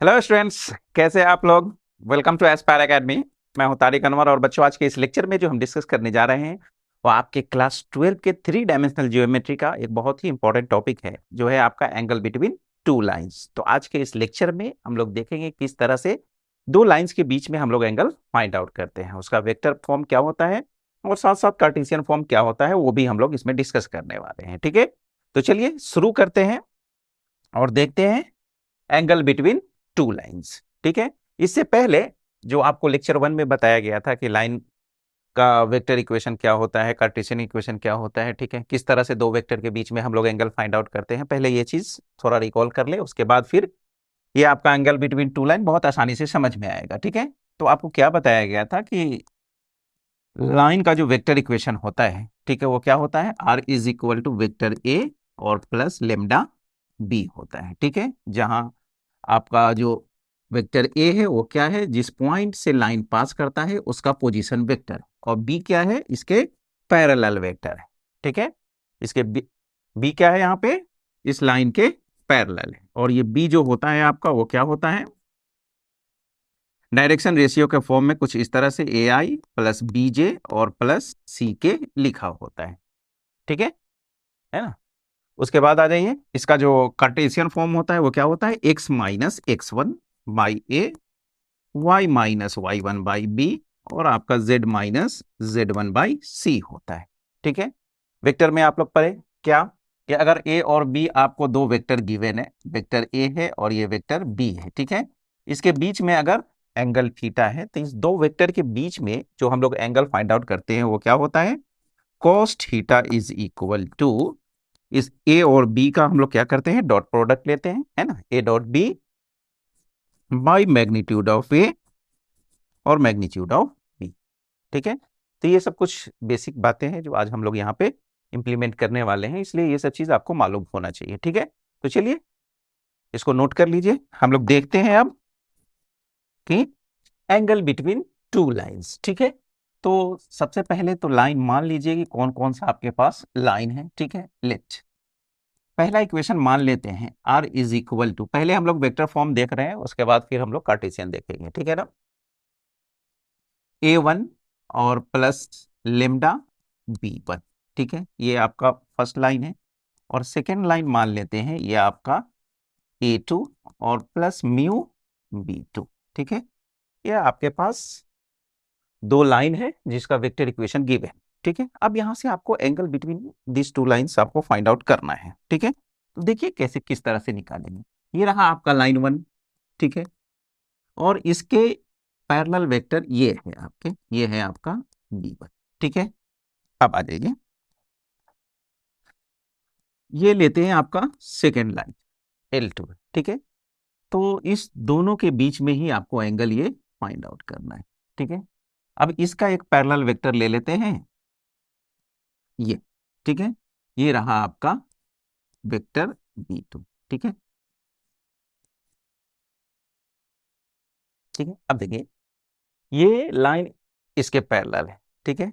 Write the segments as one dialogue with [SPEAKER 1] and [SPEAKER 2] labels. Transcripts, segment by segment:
[SPEAKER 1] Hello students, कैसे हैं आप लोग। Welcome to Aspire academy. मैं हूं तारिक अनवर और बच्चों, आज के इस लेक्चर में जो हम डिस्कस करने जा रहे हैं वो आपके क्लास 12 के 3 डायमेंशनल ज्योमेट्री का एक बहुत ही इंपॉर्टेंट टॉपिक है, जो है आपका एंगल बिटवीन टू लाइंस। तो आज के इस लेक्चर में हम लोग देखेंगे किस तरह से दो लाइंस के बीच में हम लोग एंगल फाइंड आउट करते हैं, उसका वेक्टर फॉर्म क्या होता है और साथ साथ कार्टेशियन फॉर्म क्या होता है, वो भी हम लोग इसमें डिस्कस करने वाले हैं। ठीक है, तो चलिए शुरू करते हैं और देखते हैं एंगल बिटवीन टू लाइंस। ठीक है, इससे पहले जो आपको लेक्चर 1 में बताया गया था कि लाइन का वेक्टर इक्वेशन क्या होता है, कार्टेशियन इक्वेशन क्या होता है, ठीक है, किस तरह से दो वेक्टर के बीच में हम लोग एंगल फाइंड आउट करते हैं, पहले ये चीज थोड़ा रिकॉल कर ले, उसके बाद फिर ये आपका एंगल बिटवीन टू लाइन बहुत आसानी से समझ में आएगा। ठीक है, तो आपको क्या बताया गया था कि लाइन का जो वेक्टर इक्वेशन होता है, ठीक है, वो क्या होता है, r is equal to vector a और प्लस लेमडा बी होता है। ठीक है, जहां आपका जो वेक्टर ए है वो क्या है, जिस पॉइंट से लाइन पास करता है उसका पोजीशन वेक्टर, और बी क्या है, इसके पैरेलल वेक्टर है। ठीक है, इसके बी क्या है, यहाँ पे इस लाइन के पैरेलल है, और ये बी जो होता है आपका वो क्या होता है, डायरेक्शन रेशियो के फॉर्म में कुछ इस तरह से ए आई प्लस बी जे और प्लस सी के लिखा होता है। ठीक है ना। उसके बाद आ जाइए, इसका जो कार्टेशियन फॉर्म होता है वो क्या होता है, x minus x one by a, y minus y one by b, और आपका z minus z one by c होता है। ठीक है, वेक्टर में आप लोग पढ़े क्या कि अगर a और b आपको दो वेक्टर गिवन है, वेक्टर a है और ये वेक्टर b है, ठीक है, इसके बीच में अगर एंगल थीटा है, तो इस दो वेक्टर के बीच में जो हम लोग एंगल फाइंड आउट करते हैं वो क्या होता है, cos theta is equal to, इस a और b का हम लोग क्या करते हैं, डॉट प्रोडक्ट लेते हैं, है ना, a dot b by magnitude of a और मैग्नीट्यूड ऑफ b। ठीक है, तो ये सब कुछ बेसिक बातें हैं जो आज हम लोग यहाँ पे इंप्लीमेंट करने वाले हैं, इसलिए ये सब चीज आपको मालूम होना चाहिए। ठीक है, तो चलिए इसको नोट कर लीजिए। हम लोग देखते हैं अब कि एंगल बिटवीन टू लाइंस। ठीक है, तो सबसे पहले तो लाइन मान लीजिए कि कौन कौन सा आपके पास लाइन है। ठीक है, लेट पहला इक्वेशन मान लेते हैं, r इज इक्वल टू, पहले हम लोग वेक्टर फॉर्म देख रहे हैं, उसके बाद फिर हम लोग कार्टेशियन देखेंगे। ठीक है ना, a1 और प्लस लेमडा b1। ठीक है, ये आपका फर्स्ट लाइन है, और सेकेंड लाइन मान लेते हैं ये आपका a2 और प्लस म्यू b2। ठीक है, ये आपके पास दो लाइन है जिसका वेक्टर इक्वेशन गिवन है। ठीक है, अब यहां से आपको angle between this two lines आपको फाइंड आउट करना है। ठीक है, तो देखिए कैसे किस तरह से निकालेंगे। ये रहा आपका लाइन 1, ठीक है, और इसके पैरेलल वेक्टर ये है आपके, ये है आपका b1। ठीक है, अब आ जाइए, ये लेते हैं आपका सेकेंड लाइन L2। ठीक है, तो इस दोनों के बीच में ही आपको एंगल ये फाइंड आउट करना है। ठीक है, अब इसका एक पैरेलल वेक्टर ले लेते हैं ये। ठीक है, ये रहा आपका वेक्टर b2। ठीक है, ठीक है, अब देखिए ये लाइन इसके पैरेलल है, ठीक है,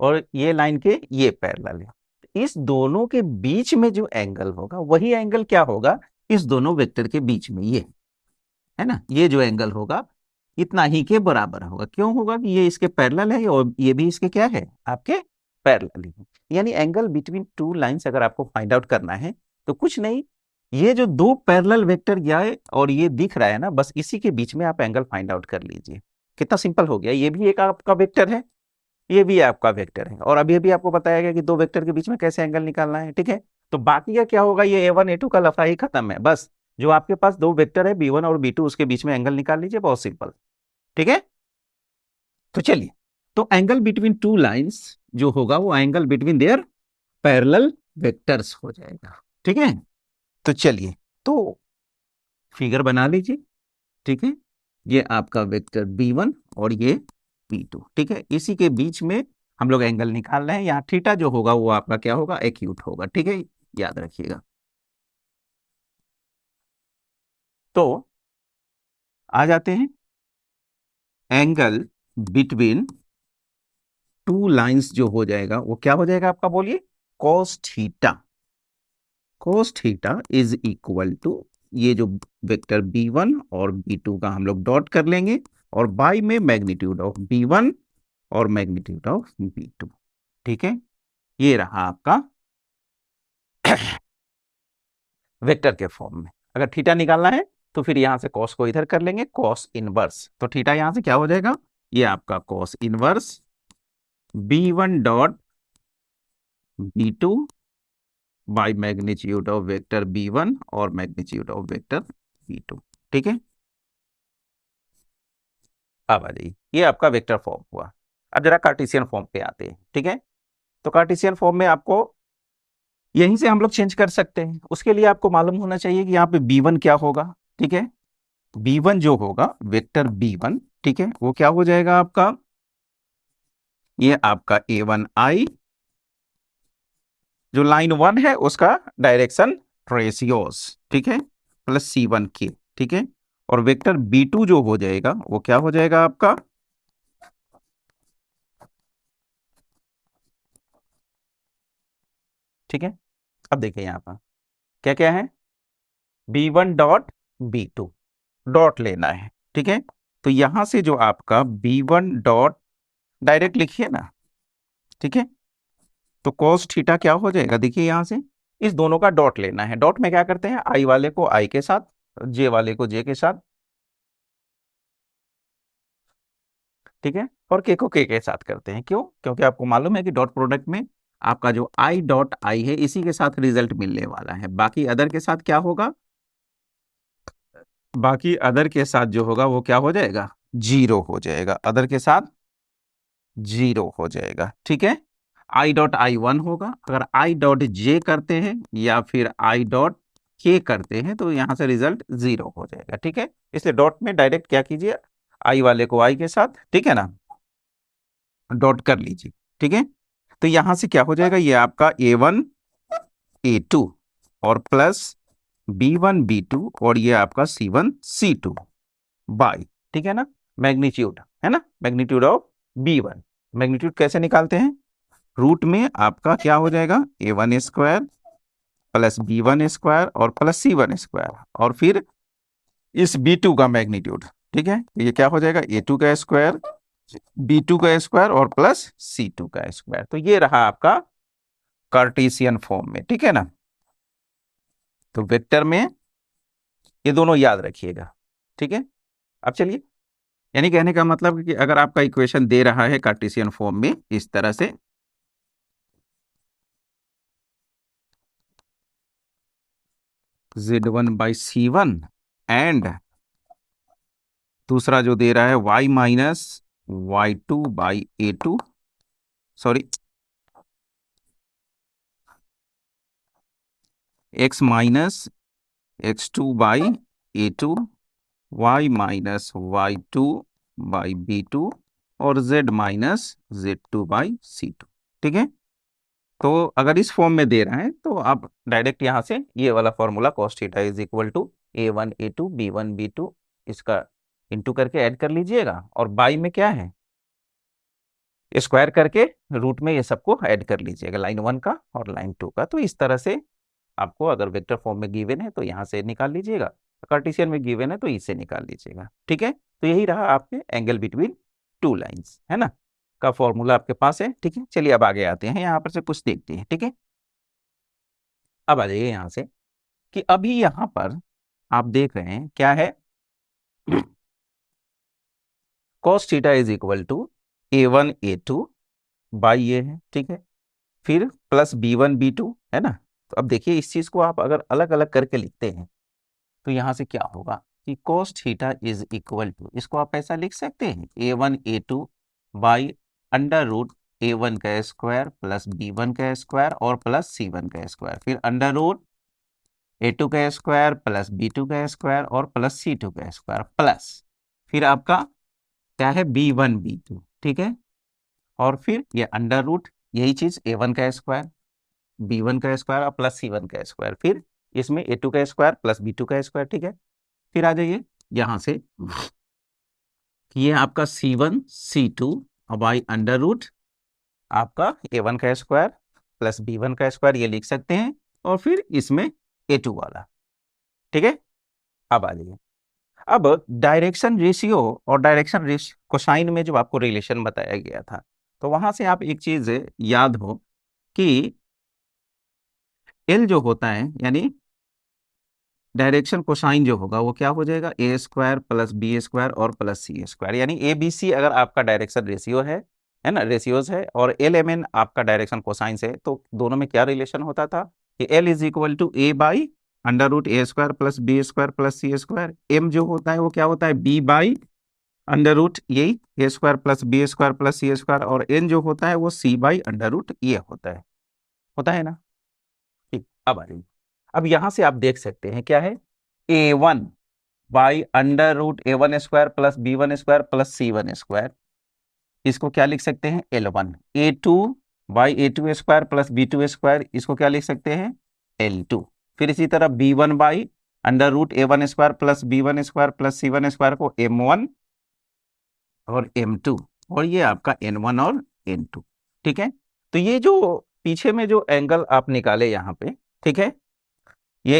[SPEAKER 1] और ये लाइन के ये पैरेलल है, इस दोनों के बीच में जो एंगल होगा वही एंगल क्या होगा, इस दोनों वेक्टर के बीच में ये है ना, ये जो एंगल होगा इतना ही के बराबर होगा। क्यों होगा कि ये इसके पैरेलल है और ये भी इसके क्या है, आपके पैरेलल ही है। यानी एंगल बिटवीन टू लाइंस अगर आपको फाइंड आउट करना है तो कुछ नहीं, ये जो दो पैरेलल वेक्टर जाए और ये दिख रहा है ना, बस इसी के बीच में आप एंगल फाइंड आउट कर लीजिए। कितना सिंपल हो गया, ये भी एक आपका वेक्टर है, ये भी आपका वेक्टर है, और अभी अभी आपको बताया गया कि दो वेक्टर के बीच में कैसे एंगल निकालना है। ठीक है, तो बाकी का क्या होगा, ये a1 a2 का लफड़ा ही खत्म है, बस जो आपके पास दो वेक्टर है b1 और b2 उसके बीच में एंगल निकाल लीजिए, बहुत सिंपल। ठीक है, तो चलिए, तो एंगल बिटवीन टू लाइंस जो होगा वो angle between their parallel vectors हो जाएगा। ठीक है, तो चलिए, तो फिगर बना लीजिए। ठीक है, ये आपका वेक्टर b1 और ये b2। ठीक है, इसी के बीच में हम लोग एंगल निकाल रहे हैं, यहाँ थीटा जो होगा वो आपका क्या होगा, एक्यूट होगा। ठीक है, याद रखिएगा। तो आ जाते हैं, एंगल बिटवीन टू लाइंस जो हो जाएगा वो क्या हो जाएगा आपका, बोलिए, cos theta. cos theta is equal to ये जो वेक्टर b1 और b2 का हम लोग डॉट कर लेंगे और बाई में मैग्नीट्यूड ऑफ b1 और मैग्नीट्यूड ऑफ b2। ठीक है, ये रहा आपका वेक्टर के फॉर्म में। अगर थीटा निकालना है तो फिर यहां से कॉस को इधर कर लेंगे, कॉस इनवर्स, तो थीटा यहां से क्या हो जाएगा, ये आपका cos inverse b1 dot b2 by magnitude of vector b1 और मैग्नीट्यूड ऑफ वेक्टर b2। ठीक है, अब आ जाइए, ये आपका वेक्टर फॉर्म हुआ। अब जरा कार्टेशियन फॉर्म पे आते हैं। ठीक है, तो कार्टेशियन फॉर्म में आपको यहीं से हम लोग चेंज कर सकते हैं। उसके लिए आपको मालूम होना चाहिए कि यहाँ पे b1 क्या होगा। ठीक है, b1 जो होगा वेक्टर b1, ठीक है, वो क्या हो जाएगा आपका, ये आपका a1i जो लाइन 1 है उसका डायरेक्शन रेशियोस, ठीक है, प्लस c1k। ठीक है, और वेक्टर b2 जो हो जाएगा वो क्या हो जाएगा आपका, ठीक है। अब देखिए यहां पर क्या क्या है, b1 डॉट b2 डॉट लेना है। ठीक है, तो यहां से जो आपका b1 डॉट डायरेक्ट लिखिए ना। ठीक है, तो cos थीटा क्या हो जाएगा, देखिए यहां से इस दोनों का डॉट लेना है। डॉट में क्या करते हैं, i वाले को i के साथ, j वाले को j के साथ, ठीक है, और k को k के साथ करते हैं। क्यों, क्योंकि आपको मालूम है कि डॉट प्रोडक्ट में आपका जो i डॉट i है इसी के साथ रिजल्ट मिलने वाला है। बाकी अदर के साथ क्या होगा, बाकी अदर के साथ जो होगा वो क्या हो जाएगा, जीरो हो जाएगा, अदर के साथ जीरो हो जाएगा। ठीक है, आई डॉट आई वन होगा। अगर आई डॉट जे करते हैं या फिर आई डॉट के करते हैं तो यहां से रिजल्ट जीरो हो जाएगा। ठीक है, इसलिए डॉट में डायरेक्ट क्या कीजिए, आई वाले को आई के साथ, ठीक है ना, डॉट कर लीजिए। ठीक है, तो यहां से क्या हो जाएगा, ये आपका a1 a2 और प्लस b1 b2 और ये आपका c1 c2 बाई, ठीक है ना, मैग्नीट्यूड है ना, मैग्नीट्यूड ऑफ b1। मैग्नीट्यूड कैसे निकालते हैं, रूट में आपका क्या हो जाएगा, a1 square plus b1 square और प्लस c1 स्क्वायर और फिर इस b2 का मैग्नीट्यूड। ठीक है, तो ये क्या हो जाएगा, a2 का स्क्वायर b2 का स्क्वायर और प्लस c2 का स्क्वायर। तो ये रहा आपका कार्टेशियन फॉर्म में। ठीक है ना, तो वेक्टर में ये दोनों याद रखिएगा। ठीक है, अब चलिए, यानी कहने का मतलब कि अगर आपका इक्वेशन दे रहा है कार्टेशियन फॉर्म में इस तरह से, z1 बाई c1 एंड दूसरा जो दे रहा है y minus y2 by a2, sorry x minus x2 by a2, y minus y2 by b2 और z minus z2 by c2। ठीक है, तो अगर इस फॉर्म में दे रहे हैं तो आप डायरेक्ट यहां से ये वाला formula cos theta is equal to a1 a2 b1 b2 इसका इंटू करके ऐड कर लीजिएगा और बाई में क्या है, स्क्वायर करके रूट में ये सबको ऐड कर लीजिएगा, लाइन 1 का और लाइन 2 का। तो इस तरह से आपको अगर वेक्टर फॉर्म में गिवन है तो यहाँ से निकाल लीजिएगा, कार्टेशियन में गिवन है तो इससे निकाल लीजिएगा। ठीक है, तो यही रहा आपके एंगल बिटवीन टू लाइंस, है ना, का फॉर्मूला आपके पास है। ठीक है, चलिए अब आगे आते हैं, यहाँ पर से कुछ देखते हैं। ठीक है, अब आ जाइए यहाँ से कि अभी यहाँ पर आप देख रहे हैं क्या है, cos theta is equal to a1 a2 by ये है। ठीक है, फिर प्लस b1 b2 है ना। तो अब देखिए इस चीज को आप अगर अलग अलग करके लिखते हैं तो यहां से क्या होगा कि cos theta is equal to, इसको आप ऐसा लिख सकते हैं a1 a2 by under root a1 का स्क्वायर प्लस b1 का स्क्वायर और प्लस c1 का स्क्वायर, फिर अंडर रूट a2 का स्क्वायर प्लस b2 का स्क्वायर और प्लस c2 का स्क्वायर प्लस फिर आपका क्या है b1 b2। ठीक है, और फिर ये अंडर रूट यही चीज a1 का स्क्वायर b1 का स्क्वायर और प्लस c1 का स्क्वायर, फिर इसमें a2 का स्क्वायर प्लस b2 का स्क्वायर। ठीक है, फिर आ जाइए यहां से ये आपका c1 c2 by under root आपका a1 का स्क्वायर प्लस b1 का स्क्वायर ये लिख सकते हैं और फिर इसमें a2 वाला। ठीक है, अब आ जाइए, अब डायरेक्शन रेशियो और डायरेक्शन रेशियो कोसाइन में जो आपको रिलेशन बताया गया था, तो वहां से आप एक चीज याद हो कि एल जो होता है यानी डायरेक्शन कोसाइन जो होगा वो क्या हो जाएगा, ए स्क्वायर प्लस बी स्क्वायर और प्लस सी स्क्वायर, यानी ए बी सी अगर आपका डायरेक्शन रेशियो है ना, रेशियोज है, और एल एम एन आपका डायरेक्शन कोसाइन है, तो दोनों में क्या रिलेशन होता था कि l is equal to a by under root a square plus b square plus c square, m जो होता है वो क्या होता है, बी बाई अंडर रूट यही a square plus b square plus c square, और एन जो होता है वो सी बाई अंडर रूट ये होता है ना। ठीक, अब आ रही, अब यहां से आप देख सकते हैं क्या है, a one by under root a one square plus b one square plus c one square, इसको क्या लिख सकते हैं, l one, a two by a two square plus b two square, इसको क्या लिख सकते हैं, एल टू। फिर इसी तरह b one by under root a one square plus b one square plus c one square को एम वन और एम टू, और ये आपका एन वन और एन टू। ठीक है, तो ये जो पीछे में जो एंगल आप निकाले यहाँ पे, ठीक है, ये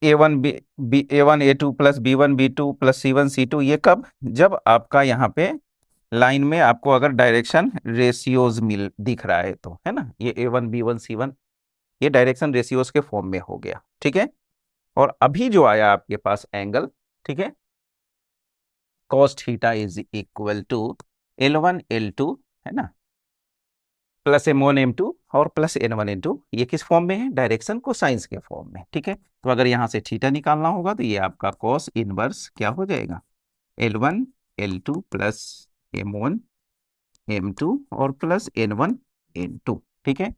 [SPEAKER 1] a one b a one a two plus b one b two plus c one c two, ये कब, जब आपका यहाँ पे लाइन में आपको अगर डायरेक्शन रेशियोज मिल दिख रहा है तो, है ना, ये a one B one C one, ये डायरेक्शन रेशियोज के फॉर्म में हो गया। ठीक है, और अभी जो आया आपके पास एंगल, ठीक है, cos theta is equal to L1 L2, है ना, प्लस M1 M2 और प्लस N1 N2, ये किस फॉर्म में है, डायरेक्शन कोसाइंस के फॉर्म में। ठीक है, तो अगर यहां से थीटा निकालना होगा तो ये आपका cos इनवर्स क्या हो जाएगा, L1 L2 plus M1 M2 और प्लस N1 N2। ठीक है,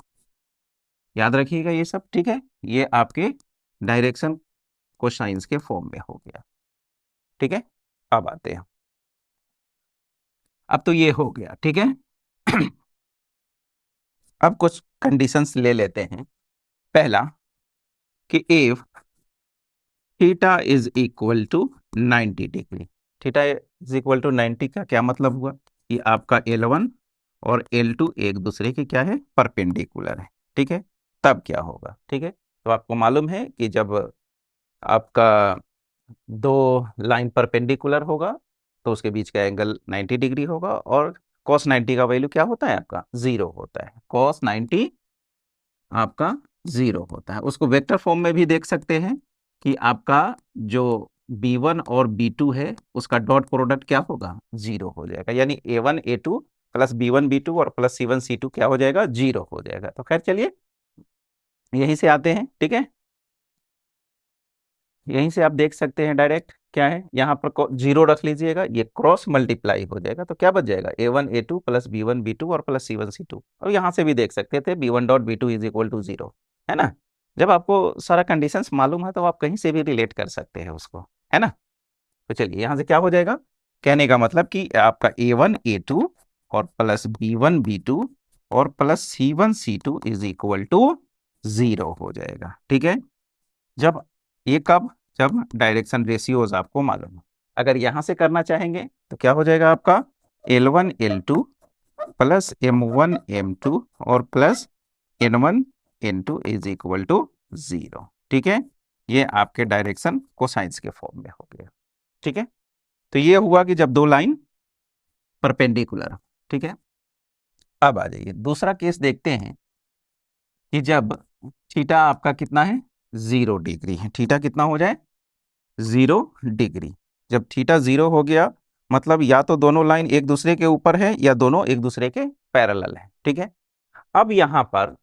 [SPEAKER 1] याद रखिएगा ये सब। ठीक है, ये आपके डायरेक्शन कोसाइंस के फॉर्म में हो गया। ठीक है, अब आते हैं, अब तो ये हो गया। ठीक है, अब कुछ कंडीशंस ले लेते हैं। पहला कि if theta is equal to 90 degree, theta is equal to 90 का क्या मतलब हुआ कि आपका L1 और L2 एक दूसरे के क्या है, परपेंडिकुलर है। ठीक है, तब क्या होगा, ठीक है, तो आपको मालूम है कि जब आपका दो लाइन परपेंडिकुलर होगा तो उसके बीच का एंगल 90 डिग्री होगा, और cos 90 का वैल्यू क्या होता है आपका, 0 होता है, cos 90 आपका 0 होता है। उसको वेक्टर फॉर्म में भी देख सकते हैं कि आपका जो b1 और b2 है उसका डॉट प्रोडक्ट क्या होगा, 0 हो जाएगा, यानी a1 a2 plus b1 b2 और प्लस c1 c2 क्या हो जाएगा, 0 हो जाएगा। तो खैर चलिए यहीं से आते हैं। ठीक है, यहीं से आप देख सकते हैं डायरेक्ट क्या है, यहाँ पर 0 रख लीजिएगा, ये क्रॉस मल्टीप्लाई हो जाएगा, तो क्या बच जाएगा, a1 a2 plus b1 b2 और प्लस c1 c2। और यहाँ से भी देख सकते थे b1 dot b2 is equal to 0, है ना। जब आपको सारा कंडीशंस मालूम है तो आप कहीं से भी रिलेट कर सकते हैं उसको, है ना। तो चलिए यहाँ से क्या हो जाएगा, कहने का मतलब कि आपका a1 a2 और प्लस b1 b2 और plus c1 c2 is equal to 0 हो जाएगा। ठीक है, जब ये कब, जब डायरेक्शन रेशियोज आपको मालूम है। अगर यहां से करना चाहेंगे तो क्या हो जाएगा आपका, L1 L2 plus M1 M2 और plus N1 N2 is equal to 0। ठीक है, ये आपके डायरेक्शन कोसाइंस के फॉर्म में हो गया। ठीक है, तो ये हुआ कि जब दो लाइन परपेंडिकुलर। ठीक है, अब आ जाइए दूसरा केस देखते हैं कि जब थीटा आपका कितना है, 0 डिग्री है, थीटा कितना हो जाए, 0 डिग्री। जब थीटा 0 हो गया मतलब या तो दोनों लाइन एक दूसरे के ऊपर है या दोनों एक दूसरे के पैरेलल है। ठीक है, अब यहां पर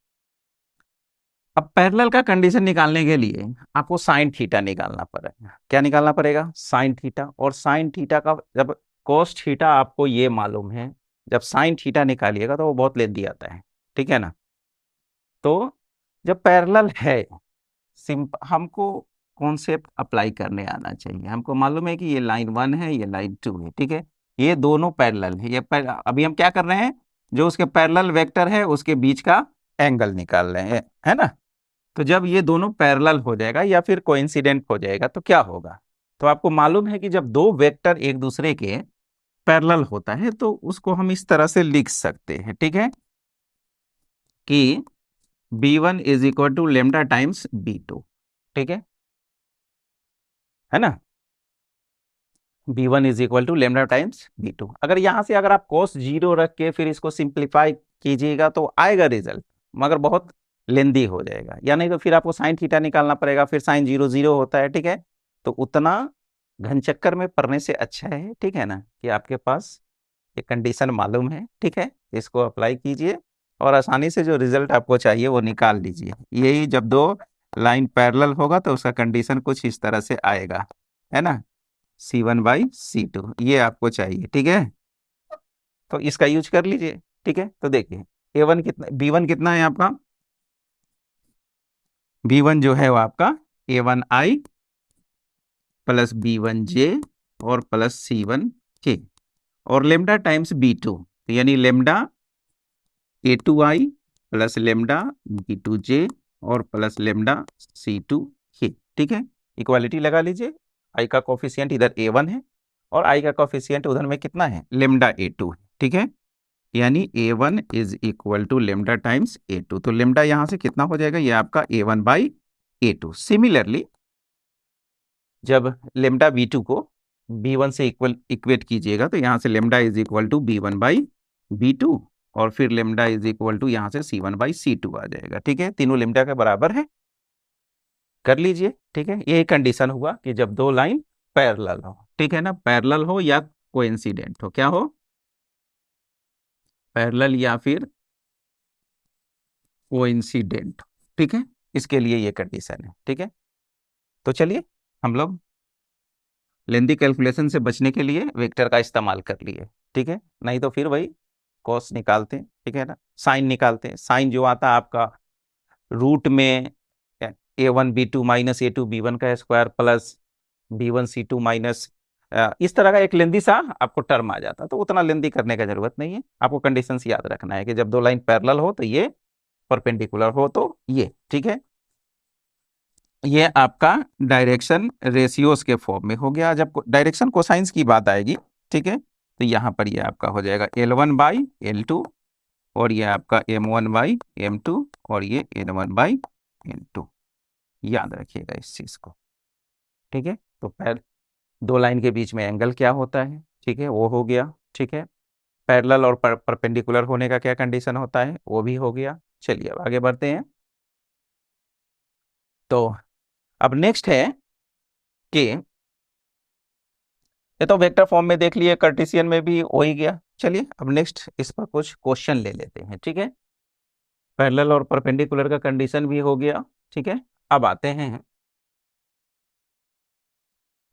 [SPEAKER 1] अब पैरेलल का कंडीशन निकालने के लिए आपको साइन थीटा निकालना पड़ेगा। क्या निकालना पड़ेगा, साइन थीटा। और साइन थीटा का जब कोस थीटा आपको ये मालूम है, जब साइन थीटा निकालिएगा तो वो बहुत लेंथी आता है। ठीक है ना, तो जब पैरेलल है, हमको कॉन्सेप्ट अप्लाई करने आना चाहिए। हमको मालूम है कि ये लाइन 1 है, ये लाइन 2 है। ठीक है, ये दोनों पैरेलल है, अभी हम क्या कर रहे हैं, जो उसके पैरेलल वेक्टर है उसके बीच का एंगल निकाल रहे हैं, है ना। तो जब ये दोनों पैरेलल हो जाएगा या फिर कोइंसिडेंट हो जाएगा तो क्या होगा, तो आपको मालूम है कि जब दो वेक्टर एक दूसरे के पैरेलल होता है तो उसको हम इस तरह से लिख सकते हैं। ठीक है, कि b1 is equal to lambda times b2। ठीक है ना, b1 is equal to lambda times b2। अगर यहाँ से अगर आप cos 0 रख के फिर इसको सिंप्लीफाई कीजिएगा तो आएगा रिजल्ट, मगर बहुत लेंदी हो जाएगा, या नहीं तो फिर आपको साइन थीटा निकालना पड़ेगा, फिर साइन 0 0 होता है, ठीक है। तो उतना घन चक्कर में पड़ने से अच्छा है, ठीक है ना, कि आपके पास एक कंडीशन मालूम है, ठीक है, इसको अप्लाई कीजिए और आसानी से जो रिजल्ट आपको चाहिए वो निकाल लीजिए। यही जब दो लाइन पैरेलल होगा तो उसका कंडीशन कुछ इस तरह से आएगा, है ना, C1/C2 ये आपको चाहिए, ठीक है। तो इसका यूज कर लीजिए, ठीक है। तो देखिए A1 कितना, B1 कितना है आपका, B1 जो है वो आपका A1I प्लस B1J और प्लस C1K और लेमडा टाइम्स B2, यानी lambda A2I plus lambda B2J और प्लस लेमडा C2K, ठीक है। इक्वालिटी लगा लीजिए, I का कोफिशिएंट इधर A1 है और I का कोफिशिएंट उधर में कितना है, लेमडा A2 है, ठीक है। यानी A1 is equal to lambda times A2, तो लेमडा यहां से कितना हो जाएगा, ये आपका A1/A2। सिमिलरली जब लेमडा B2 को B1 से इक्वेट कीजिएगा तो यहां से lambda is equal to B1/B2 और फिर लेमडा इज इक्वल टू यहां से C1/C2 आ जाएगा, ठीक है। तीनों लेमडा के बराबर है, कर लीजिए, ठीक है। यही कंडीशन हुआ कि जब दो लाइन पैरेलल हो, ठीक है ना, पैरेलल हो या कोइंसिडेंट हो, क्या हो, पैरेलल या फिर कोइंसिडेंट, ठीक है। इसके लिए ये कंडीशन है, ठीक है। तो चलिए हम लोग लेंदी कैलकुलेशन से बचने के लिए वेक्टर का इस्तेमाल कर लिए, ठीक है, नहीं तो फिर वही कॉस निकालते हैं, ठीक है ना, साइन निकालते हैं, साइन जो आता है आपका रूट में A1B2 माइनस A2B1 का स्क्वायर प्लस B1C2 माइनस, इस तरह का एक लेंदी सा आपको टर्म आ जाता है। तो उतना लेंदी करने का जरूरत नहीं है, आपको कंडीशंस याद रखना है कि जब दो लाइन पैरेलल हो तो ये, परपेंडिकुलर हो तो ये, ठीक है। ये आपका डायरेक्शन रेशियोज के फॉर्म में हो गया। जब डायरेक्शन कोसाइंस की बात आएगी, ठीक है, तो यहाँ पर ये आपका हो जाएगा L1/L2 और ये आपका M1/M2 और ये N1/N2, याद रखिएगा इस चीज को, ठीक है। तो दो लाइन के बीच में एंगल क्या होता है, ठीक है, वो हो गया, ठीक है। पैरेलल और परपेंडिकुलर होने का क्या कंडीशन होता है, वो भी हो गया। चलिए अब आगे बढ़ते हैं। तो अब नेक्स्ट है कि ये तो वेक्टर फॉर्म में देख लिए, कार्टेशियन में भी हो ही गया। चलिए अब नेक्स्ट इस पर कुछ क्वेश्चन ले लेते हैं, ठीक है। पैरेलल और परपेंडिकुलर का कंडीशन भी हो गया, ठीक है। अब आते हैं,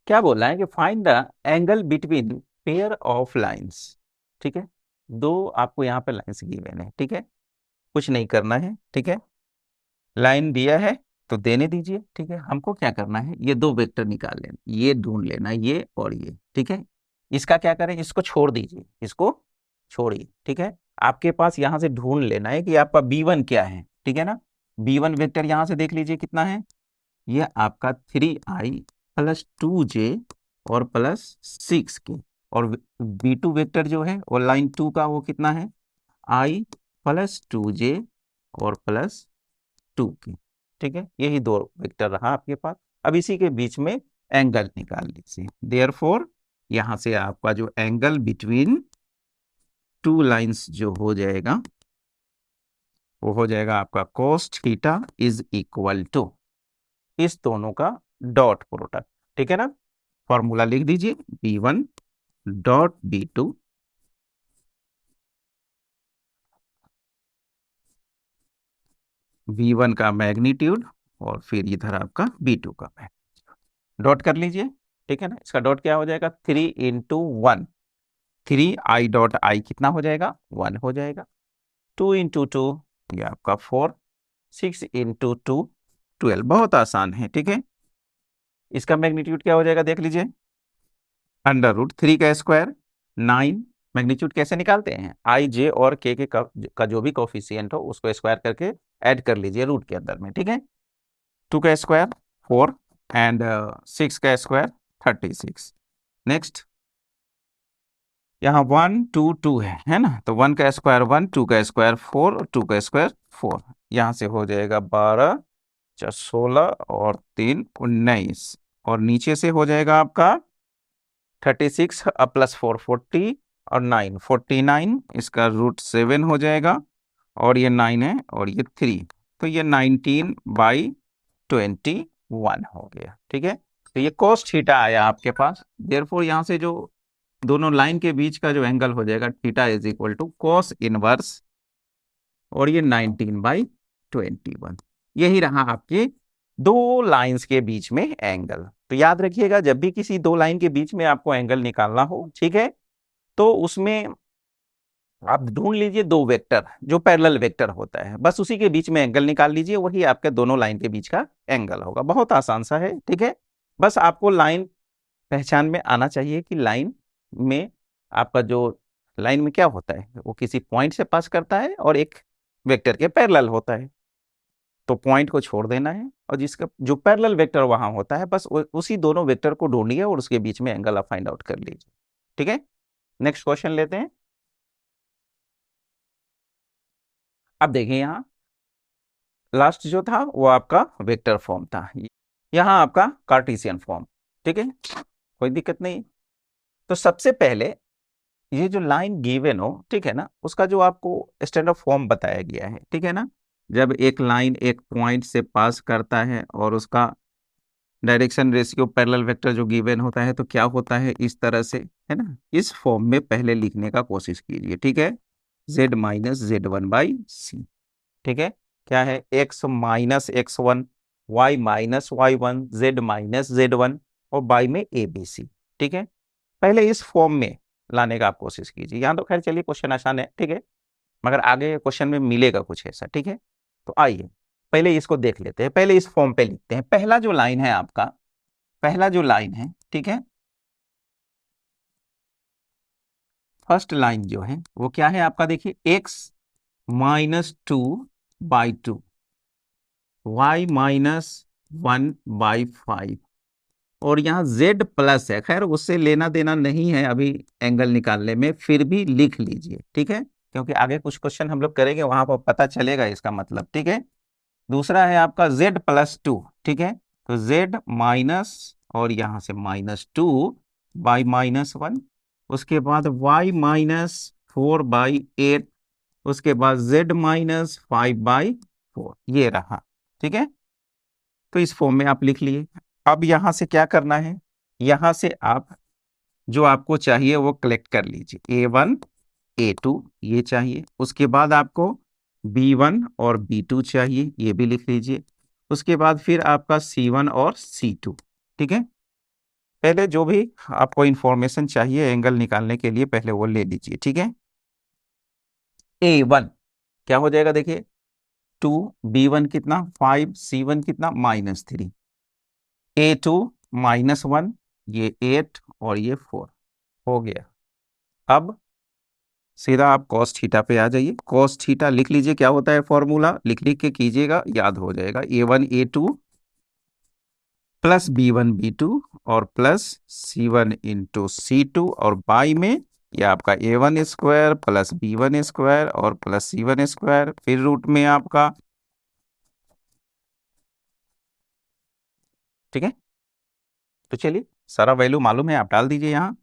[SPEAKER 1] क्या बोला है कि find the angle between pair of lines, ठीक है। दो आपको यहाँ पे लाइंस गिवन है, ठीक है, कुछ नहीं करना है, ठीक है। लाइन दिया है तो देने दीजिए, ठीक है। हमको क्या करना है, ये दो वेक्टर निकाल लेना, ये ढूंढ लेना, ये और ये, ठीक है। इसका क्या करें, इसको छोड़ दीजिए, इसको छोड़िए, ठीक है। आपके पास यहां से ढूंढ लेना है कि आपका B1 क्या है, ठीक है ना। B1 वेक्टर यहां से देख लीजिए कितना है, ये आपका 3I प्लस 2J और प्लस 6K और B2 वेक्टर जो है वो लाइन 2 का वो कितना है, I प्लस 2J और प्लस 2K, ठीक है। यही दो वेक्टर रहा आपके पास। अब इसी के बीच में एंगल निकाल लीजिए, देयरफॉर यहां से आपका जो एंगल बिटवीन टू लाइंस जो हो जाएगा वो हो जाएगा आपका cos theta is equal to इस दोनों का डॉट प्रोडक्ट, ठीक है ना। फॉर्मूला लिख दीजिए, B1 डॉट B2 V1 का मैग्नीट्यूड और फिर इधर आपका B2 का मैग्नीट्यूड, डॉट कर लीजिए, ठीक है ना। इसका डॉट क्या हो जाएगा, 3 × 1, 3I डॉट I कितना हो जाएगा, 1 हो जाएगा। 2 × 2 ये आपका 4, 6 × 2 12, बहुत आसान है, ठीक है। इसका मैग्नीट्यूड क्या हो जाएगा, देख लीजिए, √3 का स्क्वायर 9। मैग्नीट्यूड कैसे निकालते हैं, I J और K के का जो भी कोफिशिएंट हो उसको स्क्वायर करके ऐड कर लीजिए रूट के अंदर में, ठीक है। 2 का स्क्वायर 4 एंड 6 का स्क्वायर 36। नेक्स्ट यहाँ 1 2 2 है ना, तो 1 का स्क्वायर 1, 2 का स्क्वायर 4 और 2 का स्क्वायर 4, यहाँ से हो जाएगा 12 × 16 और 3 19 और नीचे से हो जाएगा आपका 36 प्लस 4 40 और 9 49, इसका रूट 7 हो जाएगा, और ये 9 है और ये 3, तो ये 19/21 हो गया। ठीक है, तो ये cos थीटा आया आपके पास। देयरफॉर यहाँ से जो दोनों लाइन के बीच का जो एंगल हो जाएगा theta is equal to cos inverse, और ये 19/21, यही रहा आपके दो लाइंस के बीच में एंगल। तो याद रखिएगा, जब भी किसी दो लाइन के बीच में आपको एंगल निकालना हो, ठीक है, तो उसमें आप ढूंढ लीजिए दो वेक्टर जो पैरेलल वेक्टर होता है, बस उसी के बीच में एंगल निकाल लीजिए, वही आपके दोनों लाइन के बीच का एंगल होगा। बहुत आसान सा है। ठीक है, बस आपको लाइन पहचान में आना चाहिए कि लाइन में आपका जो लाइन में क्या होता है, वो किसी पॉइंट से पास करता है और एक वेक्टर के पैरेलल होता है, तो पॉइंट को छोड़ देना है और जिसका जो पैरेलल वेक्टर वहां होता है, बस उसी दोनों वेक्टर को ढूंढिए और उसके बीच में एंगल आप फाइंड आउट कर लीजिए। ठीक है, नेक्स्ट क्वेश्चन लेते हैं। अब देखिए, यहाँ लास्ट जो था वो आपका वेक्टर फॉर्म था, यहाँ आपका कार्टेशियन फॉर्म। ठीक है, कोई दिक्कत नहीं। तो सबसे पहले ये जो लाइन गिवन हो, ठीक है ना, उसका जो आपको स्टैंडर्ड फॉर्म बताया गया है, ठीक है ना, जब एक लाइन एक पॉइंट से पास करता है और उसका डायरेक्शन रेशियो पैरेलल वेक्टर जो गिवन होता है, तो क्या होता है, इस तरह से, है ना, इस फॉर्म में पहले लिखने का कोशिश कीजिए। ठीक है, z माइनस Z1/c। ठीक है, क्या है, x minus x1, y minus y1, z minus z1 और y में ABC। ठीक है, पहले इस फॉर्म में लाने का आप कोशिश कीजिए। यहाँ तो खैर चलिए क्वेश्चन आसान है, ठीक है, मगर आगे क्वेश्चन में मिलेगा कुछ ऐसा। ठीक है, तो आइए पहले इसको देख लेते हैं, पहले इस फॉर्म पे लिखते हैं। पहला जो लाइन है आपका, पहला जो लाइन है, ठीक है, फर्स्ट लाइन जो है वो क्या है आपका, देखिए, x-2/2, y-1/5, और यहाँ z प्लस है। खैर उससे लेना देना नहीं है अभी एंगल निकालने में, फिर भी लिख लीजिए। ठीक है, क्योंकि आगे कुछ क्वेश्चन हम लोग करेंगे, वहां पर पता चलेगा इसका मतलब। ठीक है, दूसरा है आपका z+2। ठीक है, तो z माइनस और यहां से -2 बाई -1, उसके बाद y -4/8, उसके बाद z -5/4, ये रहा। ठीक है, तो इस फॉर्म में आप लिख लिए। अब यहां से क्या करना है, यहां से आप जो आपको चाहिए वो कलेक्ट कर लीजिए। A1 A2 ये चाहिए, उसके बाद आपको B1 और B2 चाहिए, ये भी लिख लीजिए। उसके बाद फिर आपका C1 और C2। ठीक है, पहले जो भी आपको इंफॉर्मेशन चाहिए एंगल निकालने के लिए, पहले वो ले लीजिए। ठीक है, A1 क्या हो जाएगा, देखिए, 2, B1 कितना 5, C1 कितना -3, A2 -1, ये 8 और ये 4 हो गया। अब सीधा आप cos थीटा पे आ जाइए। cos थीटा लिख लीजिए, क्या होता है फॉर्मूला, लिख लिख के कीजिएगा, याद हो जाएगा। A1 A2 plus B1 B2 और प्लस C1 इंटू C2, और बाई में ये आपका A1 square plus B1 square और प्लस C1 स्क्वायर, फिर रूट में आपका। ठीक है, तो चलिए सारा वैल्यू मालूम है, आप डाल दीजिए यहाँ।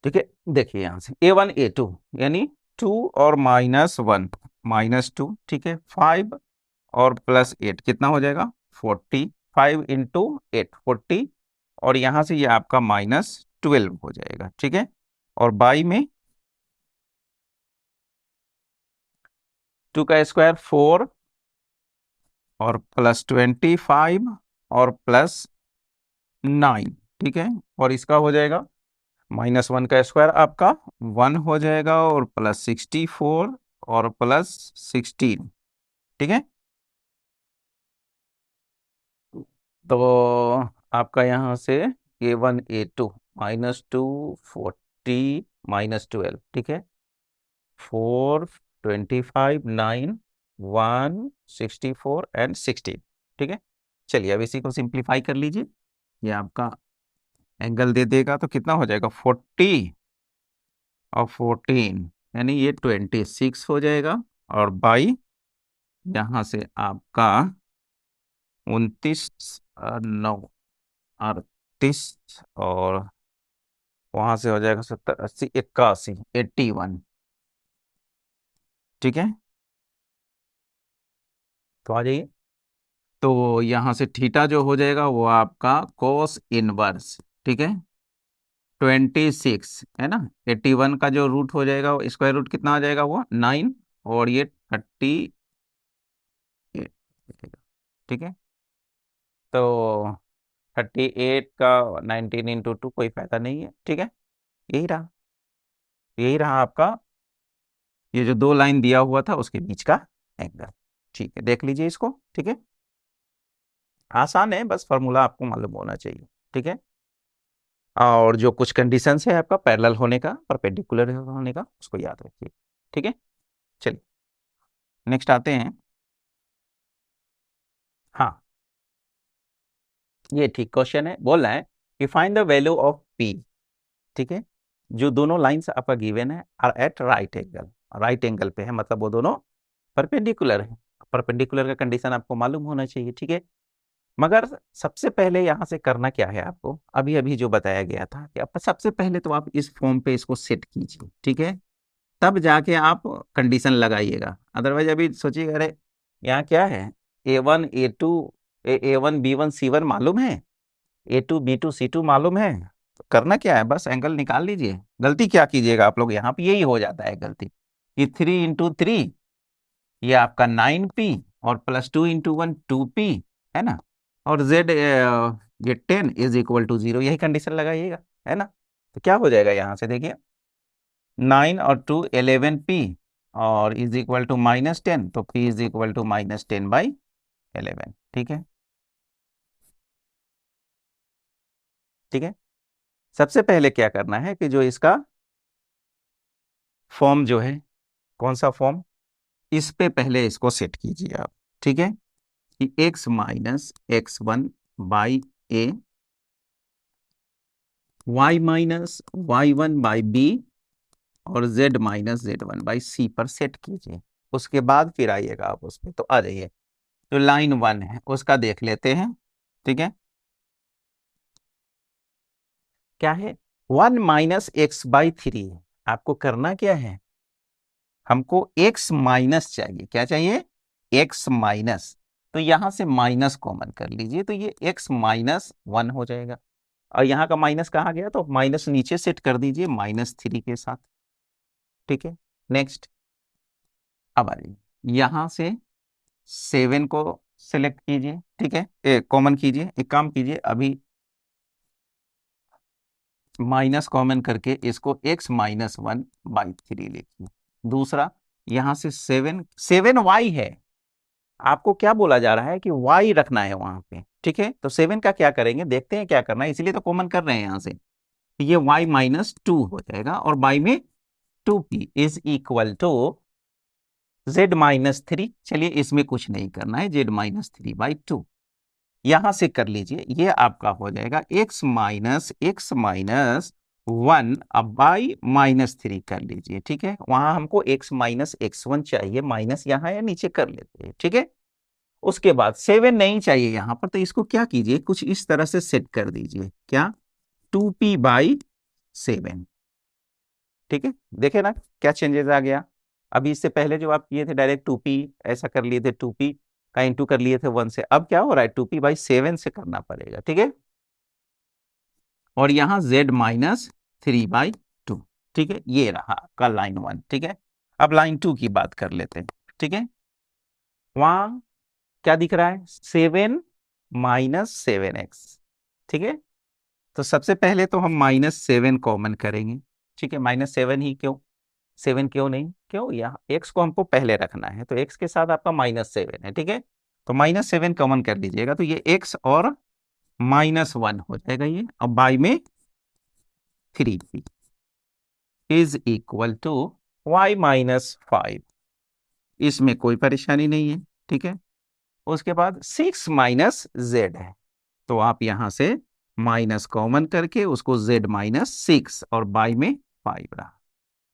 [SPEAKER 1] ठीक है, देखिए यहाँ से A1 A2 यानी 2 और -1 -2, ठीक है, 5 और +8 कितना हो जाएगा 40, 5 इंटू 8 40, और यहां से ये आपका -12 हो जाएगा। ठीक है, और बाई में 2 का स्क्वायर 4 और +25 और +9। ठीक है, और इसका हो जाएगा -1 का स्क्वायर आपका 1 हो जाएगा, और +64 और +16। ठीक है, तो आपका यहाँ से A1 A2 -2 40 -12, ठीक है, 4 25 9 1 64 एंड 16। ठीक है, चलिए अब इसी को सिंप्लीफाई कर लीजिए, ये आपका एंगल दे देगा, तो कितना हो जाएगा 40 और 14 यानी ये 26 हो जाएगा, और बाई यहाँ से आपका 29 और 9 और 32 और वहां से हो जाएगा 70 80 81 81। ठीक है, तो आ जाइए। तो यहाँ से थीटा जो हो जाएगा वो आपका कोस इनवर्स, ठीक है, 26 है ना। 81 का जो रूट हो जाएगा स्क्वायर रूट कितना आ जाएगा वो 9, और ये 38। ठीक है, तो 38 का 19 × 2 कोई फायदा नहीं है। ठीक है, यही रहा, यही रहा आपका ये जो दो लाइन दिया हुआ था उसके बीच का एंगल। ठीक है, देख लीजिए इसको। ठीक है, आसान है, बस फॉर्मूला आपको मालूम होना चाहिए। ठीक है, और जो कुछ कंडीशंस है आपका पैरेलल होने का, परपेंडिकुलर होने का, उसको याद रखिए। ठीक है, चलिए नेक्स्ट आते हैं। हाँ, ये ठीक क्वेश्चन है, बोल रहा है कि find the value of p. ठीक है, जो दोनों लाइंस आपका गिवन है are at right angle, right angle पे है, मतलब वो दोनों परपेंडिकुलर है। परपेंडिकुलर का कंडीशन आपको मालूम होना चाहिए। ठीक है, मगर सबसे पहले यहां से करना क्या है आपको, अभी अभी जो बताया गया था कि आप सबसे पहले तो आप इस फॉर्म पे इसको सेट कीजिए। ठीक है, तब जाके आप कंडीशन लगाइएगा, अदरवाइज अभी सोचिएगा अरे यहाँ क्या है, A1 A2 A1 B1 C1 मालूम है, A2 B2 C2 मालूम है, तो करना क्या है, बस एंगल निकाल लीजिए। गलती क्या कीजिएगा आप लोग, यहाँ पे यही हो जाता है गलती कि 3 × 3 ये आपका 9p, और +2 × 1 2p, है ना, और z ये 10 = 0, यही कंडीशन लगाइएगा, है ना। तो क्या हो जाएगा यहाँ से देखिए, 9 और 2 11p, और =-10, तो p =-10/11। ठीक है, ठीक है, सबसे पहले क्या करना है कि जो इसका फॉर्म जो है, कौन सा फॉर्म, इस पे पहले इसको सेट कीजिए आप। ठीक है, कि x-x1/a, y-y1/b, और z-z1/c पर सेट कीजिए। उसके बाद फिर आइएगा आप उस पे, तो आ जाइए। तो लाइन 1 है उसका देख लेते हैं। ठीक है, क्या है, 1 - x/3 है। आपको करना क्या है, हमको x माइनस चाहिए, क्या चाहिए, x माइनस। तो यहां से माइनस कॉमन कर लीजिए, तो ये x-1 हो जाएगा, और यहाँ का माइनस कहाँ गया, तो माइनस नीचे सेट कर दीजिए -3 के साथ। ठीक है, नेक्स्ट, अब आ जाइए, यहां से 7 को सिलेक्ट कीजिए। ठीक है, कॉमन कीजिए, एक काम कीजिए अभी, माइनस कॉमन करके इसको x-1/3 लिखिए। दूसरा, यहां से 7 y है, आपको क्या बोला जा रहा है कि y रखना है वहां पे। ठीक है, तो 7 का क्या करेंगे, देखते हैं क्या करना है, इसलिए तो कॉमन कर रहे हैं यहां से। तो ये y-2 हो जाएगा, और y में 2p = z-3। चलिए इसमें कुछ नहीं करना है, z-3/2 यहां से कर लीजिए, ये आपका हो जाएगा x-1 अब y-3 कर लीजिए। ठीक है, वहां हमको x-x1 चाहिए, माइनस यहां है, नीचे कर लेते हैं। ठीक है, उसके बाद 7 नहीं चाहिए यहां पर, तो इसको क्या कीजिए, कुछ इस तरह से सेट कर दीजिए, क्या, 2p/7। ठीक है, देखे ना क्या चेंजेस आ गया। अभी इससे पहले जो आप किए थे डायरेक्ट 2p ऐसा कर लिए थे, 2p का इंटू कर लिए थे 1 से, अब क्या हो रहा है 2p/7 से करना पड़ेगा। ठीक है, और यहाँ z-3/2। ठीक है, ये रहा आपका लाइन 1। ठीक है, अब लाइन 2 की बात कर लेते हैं। ठीक है, वहां क्या दिख रहा है, 7 - 7x। ठीक है, तो सबसे पहले तो हम -7 कॉमन करेंगे। ठीक है, -7 ही क्यों, 7 क्यों नहीं, क्यों, यहाँ x को हमको पहले रखना है, तो x के साथ आपका -7 है। ठीक है, तो -7 कॉमन कर लीजिएगा, तो ये x और -1 हो जाएगा ये, अब बाई में 3p = y-5। इसमें कोई परेशानी नहीं है। ठीक है, उसके बाद 6 - z है, तो आप यहां से माइनस कॉमन करके उसको z-6 और बाई में 5 रहा।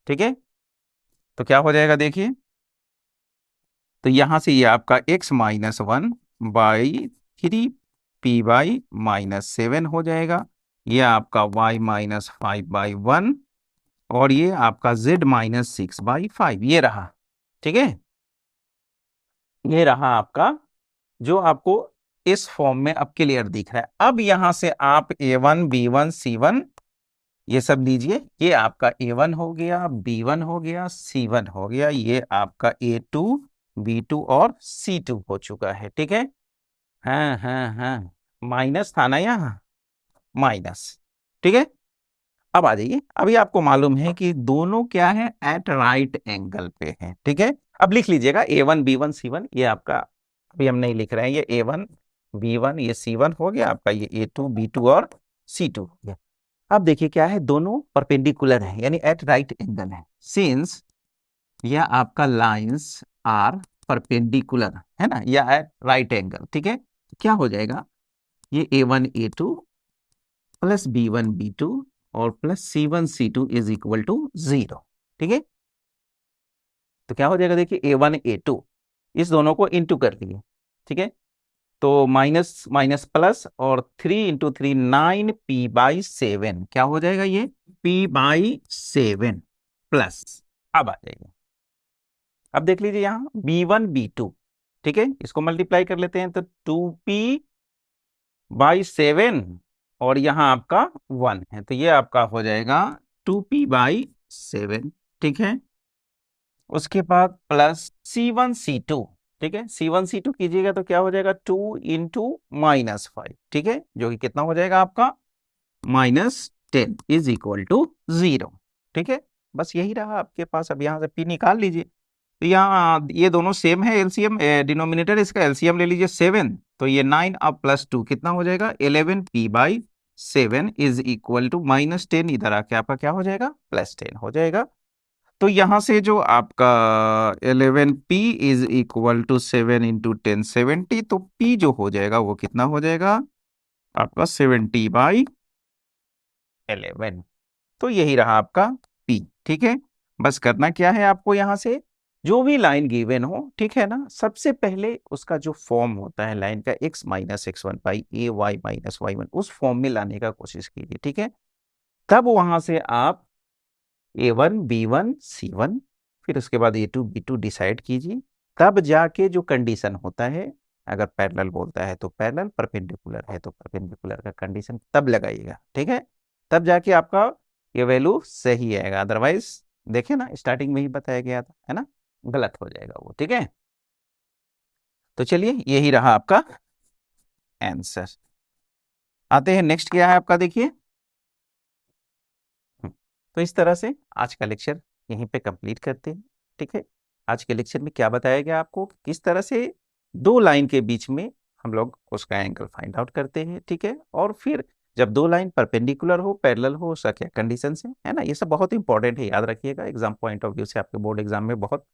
[SPEAKER 1] ठीक है, तो क्या हो जाएगा देखिए, तो यहां से ये आपका x-1/3p/-7 हो जाएगा, ये आपका y माइनस 5/1 और ये आपका z माइनस 6/5 ये रहा। ठीक है, ये रहा आपका, जो आपको इस फॉर्म में अब क्लियर दिख रहा है। अब यहां से आप a1 b1 c1 ये सब लीजिए। ये आपका a1 हो गया, b1 हो गया, c1 हो गया, ये आपका a2 b2 और c2 हो चुका है। ठीक है, हाँ हाँ हाँ, माइनस था ना यहाँ, माइनस। ठीक है, अब आ जाइए। अभी आपको मालूम है कि दोनों क्या है, एट राइट एंगल पे है। ठीक है, अब लिख लीजिएगा a1 b1 c1, ये आपका अभी हम नहीं लिख रहे हैं, ये a1 b1 ये c1 हो गया आपका, ये a2 b2 और c2 हो गया। अब देखिए क्या है, दोनों परपेंडिकुलर है यानी एट राइट एंगल है। सिंस यह आपका लाइंस आर परपेंडिकुलर है ना, या एट राइट एंगल। ठीक है, तो क्या हो जाएगा, ये a1 a2 plus b1 b2 और plus c1 c2 is equal to 0। ठीक है, तो क्या हो जाएगा, देखिए a1 a2 इस दोनों को इंटू कर लिए। ठीक है, तो माइनस माइनस प्लस और 3 इंटू 3 9 p/7 क्या हो जाएगा, ये p/7 प्लस। अब आ जाएगा, अब देख लीजिए यहाँ b1 b2। ठीक है, इसको मल्टीप्लाई कर लेते हैं तो 2p/7 और यहाँ आपका 1 है, तो ये आपका हो जाएगा 2p/7। ठीक है, उसके बाद प्लस c1 c2। ठीक है, c1 c2 कीजिएगा तो क्या हो जाएगा, 2 इंटू -5। ठीक है, जो कि कितना हो जाएगा आपका -10 इज इक्वल टू 0। ठीक है, बस यही रहा आपके पास। अब यहाँ से p निकाल लीजिए, तो यहाँ ये दोनों सेम है, एलसीएम डिनोमिनेटर इसका एलसीएम ले लीजिए 7, तो ये 9 अब प्लस 2 कितना हो जाएगा, 11p/7 इज इक्वल टू -10, इधर आके आपका क्या हो जाएगा, +10 हो जाएगा। तो यहां से जो आपका 11p is equal to 7 into 10 70, तो p जो हो जाएगा वो कितना हो जाएगा आपका 70/11। तो यही रहा आपका p। ठीक है, बस करना क्या है आपको, यहां से जो भी लाइन गिवन हो, ठीक है ना, सबसे पहले उसका जो फॉर्म होता है लाइन का x minus x1 by a y minus y1 उस फॉर्म में लाने का कोशिश कीजिए। ठीक है, तब वहां से आप a1 b1 c1 फिर उसके बाद a2 b2 डिसाइड कीजिए। तब जाके जो कंडीशन होता है, अगर पैरेलल बोलता है तो पैरेलल, परपेंडिकुलर है तो परपेंडिकुलर का कंडीशन तब लगाइएगा। ठीक है, तब जाके आपका ये वैल्यू सही आएगा, अदरवाइज देखे ना स्टार्टिंग में ही बताया गया था, है ना, गलत हो जाएगा वो। ठीक है, तो चलिए यही रहा आपका आंसर। आते हैं नेक्स्ट, क्या है आपका, देखिए। तो इस तरह से आज का लेक्चर यहीं पे कंप्लीट करते हैं। ठीक है, आज के लेक्चर में क्या बताया गया आपको, किस तरह से दो लाइन के बीच में हम लोग उसका एंगल फाइंड आउट करते हैं। ठीक है, और फिर जब दो लाइन परपेंडिकुलर हो, पैरेलल हो, उसका क्या कंडीशन है ना, ये सब बहुत इंपॉर्टेंट है, याद रखिएगा। एग्जाम पॉइंट ऑफ व्यू से आपके बोर्ड एग्जाम में बहुत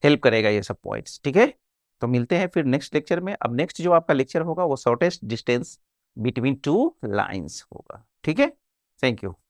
[SPEAKER 1] हेल्प करेगा ये सब पॉइंट्स। ठीक है, तो मिलते हैं फिर नेक्स्ट लेक्चर में। अब नेक्स्ट जो आपका लेक्चर होगा वो shortest distance between two lines होगा। ठीक है, थैंक यू।